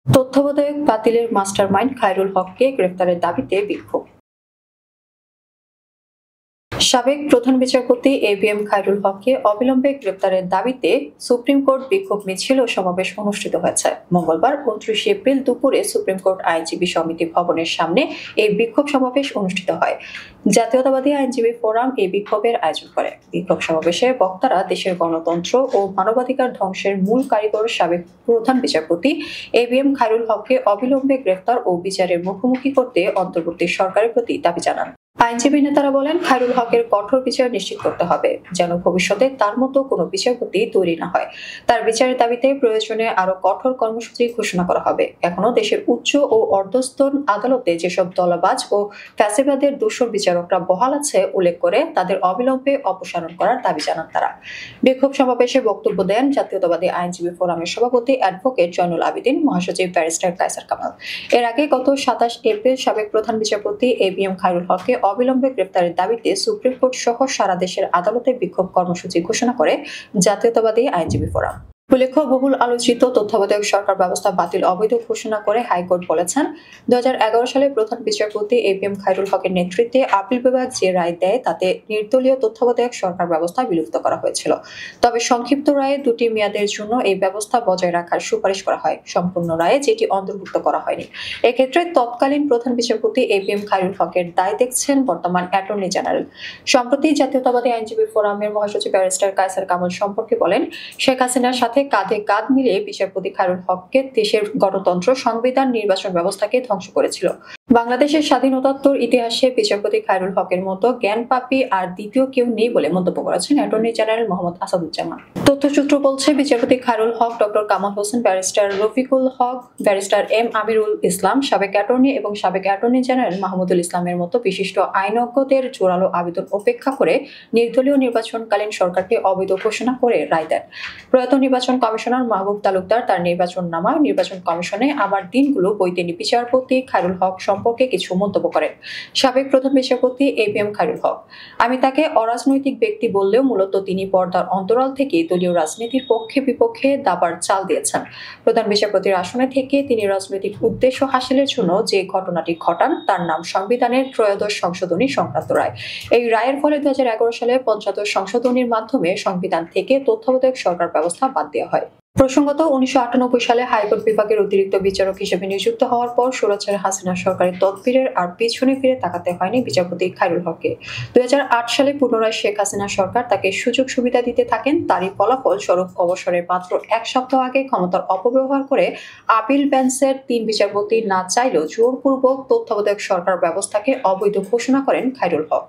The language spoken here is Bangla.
তত্ত্বাবধায়ক বাতিলের মাস্টারমাইন্ড খায়রুল হককে গ্রেফতারের দাবিতে বিক্ষোভ। সাবেক প্রধান বিচারপতি এবিএম খায়রুল হককে অবিলম্বে গ্রেপ্তারের দাবিতে সুপ্রিম কোর্ট বিক্ষোভ মিছিল ও সমাবেশ অনুষ্ঠিত হয়েছে। মঙ্গলবার 29 এপ্রিল দুপুরে সুপ্রিম কোর্ট আইনজীবী সমিতি ভবনের সামনে এই বিক্ষোভ সমাবেশ অনুষ্ঠিত হয়। জাতীয়তাবাদী আইনজীবী ফোরাম এই বিক্ষোভের আয়োজন করে। বিক্ষোভ সমাবেশে বক্তারা দেশের গণতন্ত্র ও মানবাধিকার ধ্বংসের মূল কারিগর সাবেক প্রধান বিচারপতি এবিএম খায়রুল হককে অবিলম্বে গ্রেফতার ও বিচারের মুখোমুখি করতে অন্তর্বর্তী সরকারের প্রতি দাবি জানান। আইনজীবী নেতারা বলেন, খায়রুল হকের কঠোর বিচার নিশ্চিত করতে হবে, যেন ভবিষ্যতে তার মতো কোনো বিচারপতি তৈরি না হয়। তার বিচারের দাবিতে প্রয়োজনে আরো কঠোর কর্মসূচি ঘোষণা করা হবে। এখনো দেশের উচ্চ ও অর্ধস্তর আদালতে যেসব দলবাজ ও ফ্যাসিবাদের দোষর বিচারকরা বহাল আছে উল্লেখ করে তাদের অবিলম্বে অপসারণ করার দাবি জানান তারা। বিক্ষোভ সমাবেশে বক্তব্য দেন জাতীয়তাবাদী আইনজীবী ফোরামের সভাপতি অ্যাডভোকেট জয়নুল আবেদিন, মহাসচিব ব্যারিস্টার কায়সার কামাল। এর আগে গত 27 এপ্রিল সাবেক প্রধান বিচারপতি এবিএম খায়রুল হককে অবিলম্বে গ্রেফতারের দাবিতে সুপ্রিম কোর্ট সহ সারা দেশের আদালতে বিক্ষোভ কর্মসূচি ঘোষণা করে জাতীয়তাবাদী আইনজীবী ফোরাম। উল্লেখ্য, বহুল আলোচিত তত্ত্বাবধায়ক সরকার ব্যবস্থা বাতিল অবৈধ ঘোষণা করে হাইকোর্ট বলেছেন, 2011 সালে প্রধান বিচারপতি এবিএম খায়রুল হকের নেতৃত্বে আপিল বিভাগ যে রায় দেয় তাতে নির্দলীয় তত্ত্বাবধায়ক সরকার ব্যবস্থা বিলুপ্ত করা হয়েছিল। তবে সংক্ষিপ্ত রায়ে 2টি মেয়াদের জন্য এই ব্যবস্থা বজায় রাখার সুপারিশ করা হয়। সম্পূর্ণ রায়ে যেটি অন্তর্ভুক্ত করা হয়নি। এক্ষেত্রে তৎকালীন প্রধান বিচারপতি এবিএম খায়রুল হকের দায় দেখছেন বর্তমান অ্যাটর্নি জেনারেল। সম্প্রতি জাতীয়তাবাদী আইনজীবী ফোরামের মহাসচিব ব্যারিস্টার কায়সার কামাল সম্পর্কে বলেন, শেখ হাসিনার সাথে কাঁধে কাঁধ মিলিয়ে বিচারপতি খায়রুল হককে দেশের গণতন্ত্র, সংবিধান, নির্বাচন ব্যবস্থাকে ধ্বংস করেছিল। বাংলাদেশের স্বাধীনোত্তর ইতিহাসে বিচারপতি খায়রুল হকের মতো জ্ঞানপাপী আর দ্বিতীয় কেউ নেই বলে মন্তব্য করেছেন অ্যাটর্নি জেনারেল মোহাম্মদ আসাদুজ্জামান। তথ্যসূত্র বলছে, বিচারপতি খায়রুল হক, ডক্টর কামাল হোসেন, ব্যারিস্টার রফিকুল হক, ব্যারিস্টার এম আমিরুল ইসলাম, সাবেক অ্যাটর্নি এবং সাবেক অ্যাটর্নি জেনারেল মাহমুদুল ইসলামের মতো বিশিষ্ট আইনজ্ঞদের জোরালো আবেদন উপেক্ষা করে নির্দলীয় নির্বাচনকালীন সরকারকে অবৈধ ঘোষণা করে রায় দেন। প্রয়াত নির্বাচন কমিশনার মাহবুব তালুকদার তার নির্বাচন নামায় নির্বাচন কমিশনে আমার দিনগুলো বইতে বিচারপতি খায়রুল হক সম্পর্কে কিছু মন্তব্য করেন সাবেক প্রধান বিচারপতি এবিএম খায়রুল হক। আমি তাকে অরাজনৈতিক ব্যক্তি বললেও মূলত তিনি পর্দার অন্তরাল থেকে দলীয় রাজনীতির পক্ষে বিপক্ষে দাবার চাল দিয়েছেন। প্রধান বিচারপতির আসনে থেকে তিনি রাজনৈতিক উদ্দেশ্য হাসিলের জন্য যে ঘটনাটি ঘটান তার নাম সংবিধানের 'ত্রয়োদশ সংশোধনী সংক্রান্ত রায়'। এই রায়ের ফলে 2011 সালে 85 সংশোধনীর মাধ্যমে সংবিধান থেকে তত্ত্বাবধায়ক সরকার ব্যবস্থা বাদ দেওয়া হয়। প্রসঙ্গত, 1998 সালে হাইকোর্ট বিভাগের অতিরিক্ত বিচারক হিসেবে নিযুক্ত হওয়ার পর স্বৈরাচার হাসিনা সরকারের তদবিরের আর পিছনে ফিরে তাকাতে হয়নি বিচারপতি খায়রুল হককে। 2008 সালে পুনরায় শেখ হাসিনা সরকার তাকে সুযোগ সুবিধা দিতে থাকেন। তারই ফলাফল স্বরূপ অবসরের মাত্র 1 সপ্তাহ আগে ক্ষমতার অপব্যবহার করে আপিল বেঞ্চের 3 বিচারপতি না চাইলেও জোরপূর্বক তত্ত্বাবধায়ক সরকার ব্যবস্থাকে অবৈধ ঘোষণা করেন খায়রুল হক।